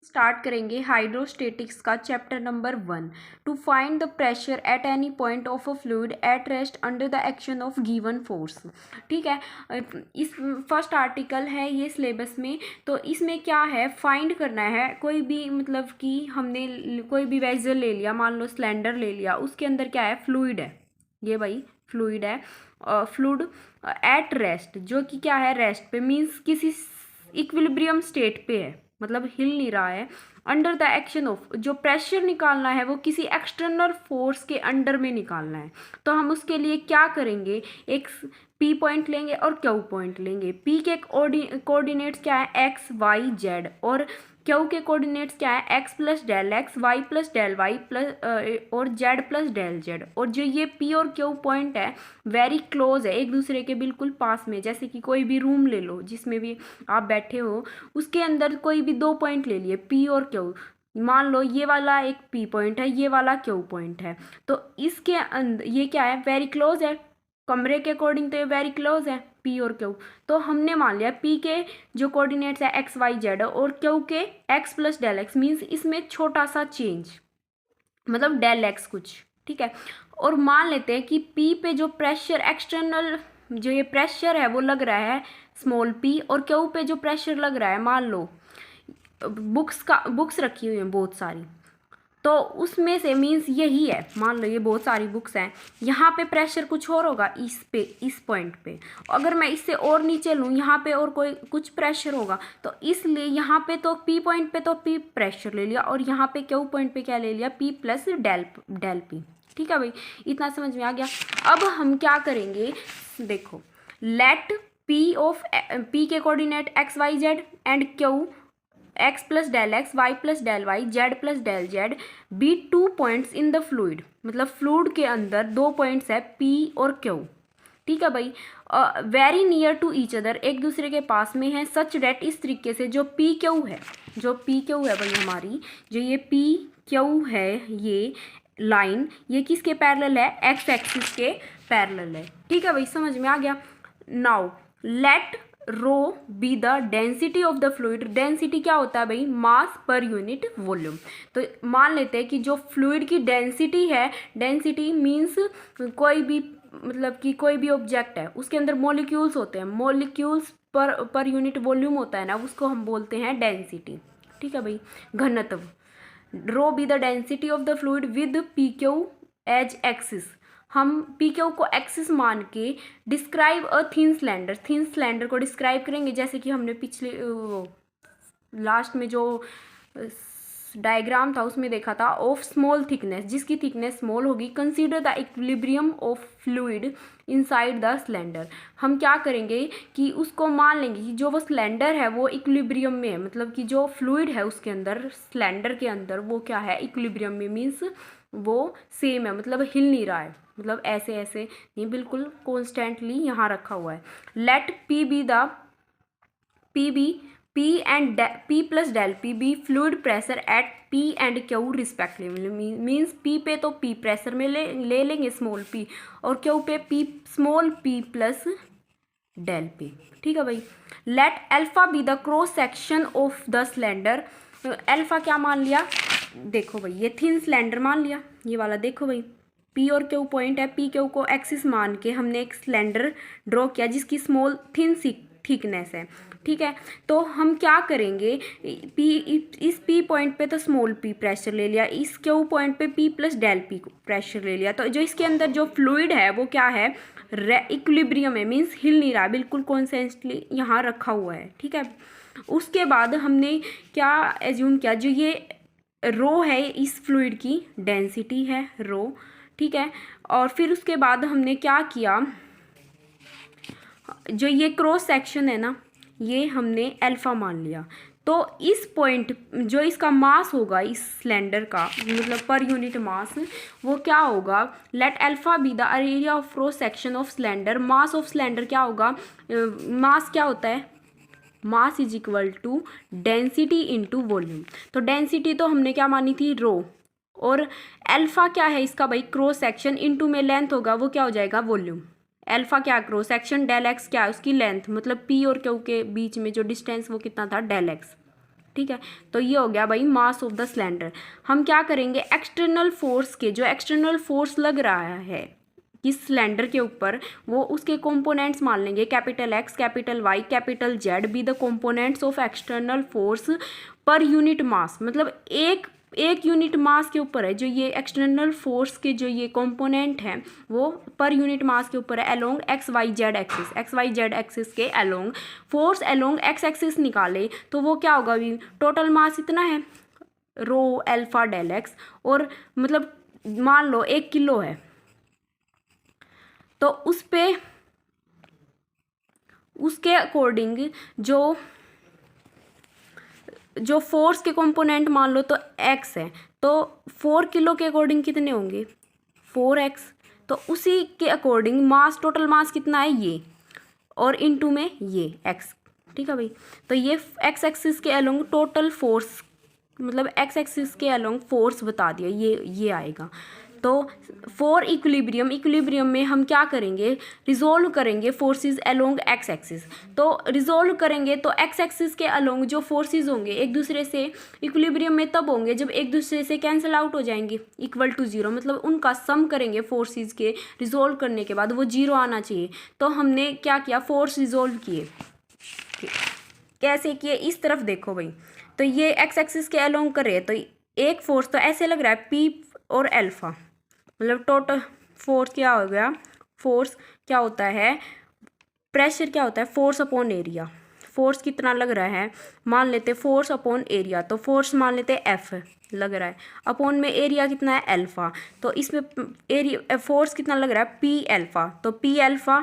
Start करेंगे hydrostatics का chapter number 1 to find the pressure at any point of a fluid at rest under the action of given force. ठीक है, इस first article है ये syllabus में। तो इसमें क्या है, फाइंड करना है कोई भी, मतलब कि हमने कोई भी वेसल ले लिया, मान लो सिलेंडर ले लिया, उसके अंदर क्या है, फ्लूइड है, ये भाई फ्लूइड है। फ्लूइड एट रेस्ट, जो कि क्या है, रेस्ट पे, मीन्स किसी इक्विलिब्रियम स्टेट पे है, मतलब हिल नहीं रहा है। अंडर द एक्शन ऑफ, जो प्रेशर निकालना है वो किसी एक्सटर्नल फोर्स के अंडर में निकालना है। तो हम उसके लिए क्या करेंगे, एक पी पॉइंट लेंगे और क्यू पॉइंट लेंगे। पी के कोऑर्डिनेट्स क्या है, एक्स वाई जेड, और क्यू के कोऑर्डिनेट्स क्या है, X plus del X, Y plus del Y plus और जेड प्लस डेल जेड। और जो ये पी और क्यू पॉइंट है वेरी क्लोज है, एक दूसरे के बिल्कुल पास में। जैसे कि कोई भी रूम ले लो जिसमें भी आप बैठे हो, उसके अंदर कोई भी दो पॉइंट ले लिए, पी और क्यू। मान लो ये वाला एक पी पॉइंट है, ये वाला क्यू पॉइंट है, तो इसके अंदर ये क्या है, वेरी क्लोज है, कमरे के अकॉर्डिंग तो ये वेरी क्लोज है पी और क्यू। तो हमने मान लिया पी के जो कोऑर्डिनेट्स है एक्स वाई जेड और क्यू के X plus del X, means इसमें छोटा सा चेंज, मतलब डेल एक्स कुछ। ठीक है, और मान लेते हैं कि पी पे जो प्रेशर एक्सटर्नल, जो ये प्रेशर है वो लग रहा है स्मॉल पी, और क्यू पे जो प्रेशर लग रहा है, मान लो बुक्स रखी हुई हैं बहुत सारी, तो उसमें से मीन्स यही है, मान लो ये बहुत सारी बुक्स हैं, यहाँ पे प्रेशर कुछ और होगा, इस पॉइंट पे। अगर मैं इससे और नीचे लूँ, यहाँ पे और कोई कुछ प्रेशर होगा, तो इसलिए यहाँ पे तो पी पॉइंट पे तो पी प्रेशर ले लिया, और यहाँ पे क्यू पॉइंट पे क्या ले लिया, पी प्लस डेल पी। ठीक है भाई, इतना समझ में आ गया। अब हम क्या करेंगे, देखो, लेट पी ऑफ पी के coordinate X Y Z and Q X plus del X, Y plus del Y, Z plus del Z be two points in the fluid. मतलब फ्लूइड के अंदर दो पॉइंट्स है पी और Q. ठीक है भाई, very near to each other, एक दूसरे के पास में है, सच डेट, इस तरीके से जो पी क्यू है, जो पी क्यू है भाई हमारी, जो ये पी क्यू है, ये लाइन, ये किसके पैरेलल है, एक्स एक्सिस के पैरेलल है। ठीक है भाई, समझ में आ गया। Now let rho be the density of the fluid. Density क्या होता है भाई, मास पर यूनिट वॉल्यूम। तो मान लेते हैं कि जो फ्लूइड की डेंसिटी है, डेंसिटी मीन्स कोई भी, मतलब कि कोई भी ऑब्जेक्ट है, उसके अंदर मॉलिक्यूल्स होते हैं, मॉलिक्यूल्स पर यूनिट वॉल्यूम होता है ना, उसको हम बोलते हैं डेंसिटी। ठीक है भाई, घनत्व। Rho be the density of the fluid with P Q as axis. हम पी क्यू को एक्सिस मान के describe a thin cylinder, thin cylinder को डिस्क्राइब करेंगे, जैसे कि हमने पिछले लास्ट में जो डायग्राम था उसमें देखा था, ऑफ स्मॉल थिकनेस, जिसकी थिकनेस स्मॉल होगी। Consider the equilibrium of fluid inside the cylinder. हम क्या करेंगे कि उसको मान लेंगे कि जो वो सिलेंडर है वो इक्विलिब्रियम में है, मतलब कि जो फ्लूइड है उसके अंदर, सिलेंडर के अंदर, वो क्या है, इक्विलिब्रियम में, मीन्स वो सेम है, मतलब हिल नहीं रहा है, मतलब ऐसे ऐसे नहीं, बिल्कुल कॉन्स्टेंटली यहाँ रखा हुआ है। Let P be the P and P plus del P be fluid pressure at P and Q respectively. Means P पे तो पी प्रेशर में ले लेंगे स्मॉल पी, और क्यू पे P small P plus del P. ठीक है भाई, let alpha be the cross section of the cylinder. Alpha क्या मान लिया, देखो भाई, ये थिन सिलेंडर मान लिया, ये वाला देखो भाई, पी और क्यू पॉइंट है, पी क्यू को एक्सिस मान के हमने एक सिलेंडर ड्रॉ किया जिसकी स्मॉल थिन थिकनेस है। ठीक है, तो हम क्या करेंगे, पी, इस पी पॉइंट पे तो स्मॉल पी प्रेशर ले लिया, इस क्यू पॉइंट पे P plus del P pressure ले लिया। तो जो इसके अंदर जो फ्लूइड है वो क्या है, इक्विलिब्रियम है, मीन्स हिल नहीं रहा, बिल्कुल कॉन्स्टेंटली यहाँ रखा हुआ है। ठीक है, उसके बाद हमने क्या एज्यूम किया, जो ये रो है इस फ्लूइड की डेंसिटी है रो। ठीक है, और फिर उसके बाद हमने क्या किया, जो ये क्रॉस सेक्शन है ना, ये हमने अल्फा मान लिया। तो इस पॉइंट, जो इसका मास होगा इस सिलेंडर का, मतलब पर यूनिट मास, वो क्या होगा, let alpha be the area of cross section of cylinder. Mass of cylinder क्या होगा, मास क्या होता है, mass is equal to density into volume. तो डेंसिटी तो हमने क्या मानी थी, रो, और अल्फा क्या है इसका भाई, क्रॉस सेक्शन, इनटू में लेंथ होगा, वो क्या हो जाएगा, वॉल्यूम। अल्फा क्या, क्रॉस सेक्शन, डेल एक्स क्या है उसकी लेंथ, मतलब पी और क्यू के बीच में जो डिस्टेंस वो कितना था, डेल एक्स। ठीक है। तो ये हो गया भाई मास ऑफ द सिलेंडर। हम क्या करेंगे, एक्सटर्नल फोर्स के जो एक्सटर्नल फोर्स लग रहा है इस सिलेंडर के ऊपर, वो उसके कंपोनेंट्स मान लेंगे, capital X, capital Y, capital Z be the components of external force per unit mass. मतलब एक यूनिट मास के ऊपर है जो ये एक्सटर्नल फोर्स के जो ये कंपोनेंट हैं वो पर यूनिट मास के ऊपर है along x Y z axis. X Y z axis के along force along x axis निकाले तो वो क्या होगा, अभी टोटल मास इतना है रो अल्फा डेल एक्स, और मतलब मान लो 1 किलो है, तो उस पे उसके अकॉर्डिंग जो फोर्स के कंपोनेंट मान लो तो x है, तो 4 किलो के अकॉर्डिंग कितने होंगे 4x, तो उसी के अकॉर्डिंग मास, टोटल मास कितना है ये, और इनटू में ये x। ठीक है भाई, तो ये x एक्सिस के अलोंग टोटल फोर्स, मतलब x एक्सिस के अलोंग फोर्स बता दिया, ये आएगा। तो फॉर इक्विलिब्रियम में हम क्या करेंगे, रिजोल्व करेंगे फोर्सेस अलोंग एक्स एक्सिस। तो रिजोल्व करेंगे तो एक्स एक्सिस के अलोंग जो फोर्सेस होंगे एक दूसरे से इक्विलिब्रियम में तब होंगे जब एक दूसरे से कैंसिल आउट हो जाएंगे, इक्वल टू जीरो, मतलब उनका सम करेंगे फोर्सेस के रिजोल्व करने के बाद वो जीरो आना चाहिए। तो हमने क्या किया, फोर्स रिजोल्व किए। कैसे किए, इस तरफ देखो भाई, तो ये एक्स एक्सिस के अलोंग कर रहे हैं, तो एक फोर्स तो ऐसे लग रहा है पी और अल्फा, मतलब टोटल फोर्स क्या हो गया, फोर्स क्या होता है, प्रेशर क्या होता है, फोर्स अपॉन एरिया। फोर्स कितना लग रहा है, मान लेते फोर्स अपॉन एरिया, तो फोर्स मान लेते एफ लग रहा है, अपॉन में एरिया कितना है अल्फा, तो इसमें एरिया फोर्स कितना लग रहा है पी अल्फा, तो पी अल्फा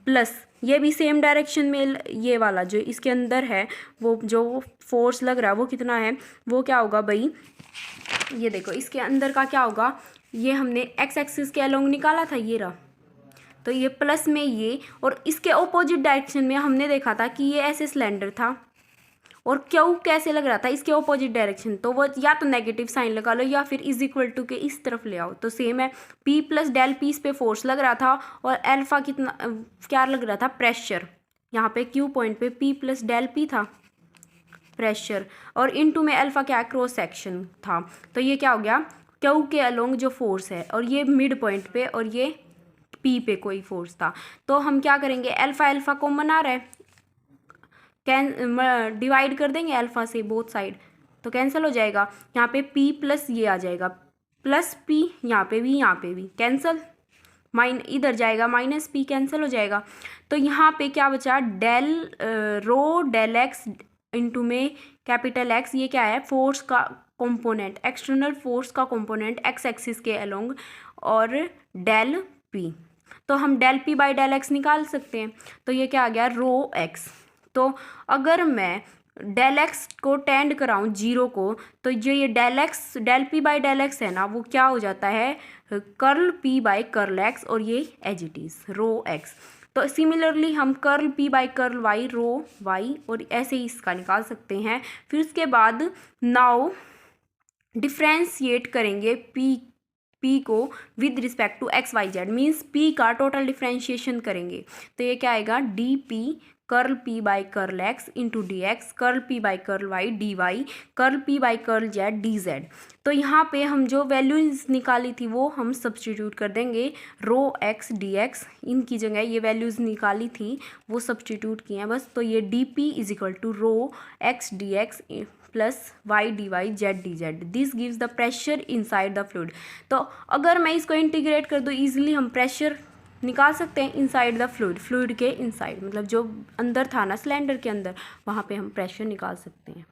प्लस ये भी सेम डायरेक्शन में, ये वाला जो इसके अंदर है वो जो फोर्स लग रहा है वो कितना है, वो क्या होगा भाई, ये देखो इसके अंदर का क्या होगा, ये हमने एक्स एक्सिस के अलोंग निकाला था, ये रहा, तो ये प्लस में ये, और इसके ऑपोजिट डायरेक्शन में हमने देखा था कि ये ऐसे सिलेंडर था, और क्यू कैसे लग रहा था इसके ऑपोजिट डायरेक्शन, तो वो या तो नेगेटिव साइन लगा लो या फिर इज इक्वल टू के इस तरफ ले आओ, तो सेम है, पी प्लस डेल पी इस पे फोर्स लग रहा था, और अल्फा कितना क्या लग रहा था, प्रेशर, यहाँ पे क्यू पॉइंट पे पी प्लस डेल पी था प्रेशर, और इनटू में अल्फा क्या क्रॉस सेक्शन था, तो ये क्या हो गया, क्यू के अलोंग जो फोर्स है, और ये मिड पॉइंट पे और ये पी पे कोई फोर्स था। तो हम क्या करेंगे, अल्फा अल्फा कॉमन आ रहा है, डिवाइड कर देंगे अल्फा से बोथ साइड, तो कैंसिल हो जाएगा, यहाँ पे p प्लस ये आ जाएगा प्लस p, यहाँ पे भी कैंसिल, इधर जाएगा माइनस p, कैंसिल हो जाएगा। तो यहाँ पे क्या बचा, del rho del X into में कैपिटल एक्स, ये क्या है फोर्स का कंपोनेंट, एक्सटर्नल फोर्स का कंपोनेंट एक्स एक्सिस के अलोंग, और डेल p, तो हम del p by del X निकाल सकते हैं, तो ये क्या आ गया रो एक्स। तो अगर मैं डेल एक्स को टेंड कराऊँ जीरो को, तो जो ये del P by del X है ना, वो क्या हो जाता है curl P by curl X, और ये as it is rho X. तो सिमिलरली हम curl P by curl Y rho Y, और ऐसे ही इसका निकाल सकते हैं। फिर उसके बाद नाउ डिफ्रेंशिएट करेंगे पी को with respect to x Y z, means P का टोटल डिफ्रेंशिएशन करेंगे, तो ये क्या आएगा d P curl P by curl x into d x, curl P by curl y d y, curl P by curl z d z. तो यहाँ पे हम जो वैल्यूज़ निकाली थी वो हम सब्सटीट्यूट कर देंगे, रो एक्स डी एक्स, इनकी जगह ये वैल्यूज़ निकाली थी वो सब्सटीट्यूट किए हैं बस। तो ये d P is equal to rho x d x plus y d y z d z, this gives the pressure inside the fluid. तो अगर मैं इसको इंटीग्रेट कर दूँ ईजिली हम प्रेशर निकाल सकते हैं इनसाइड द फ्लूइड के इनसाइड, मतलब जो अंदर था ना सिलेंडर के अंदर, वहाँ पे हम प्रेशर निकाल सकते हैं।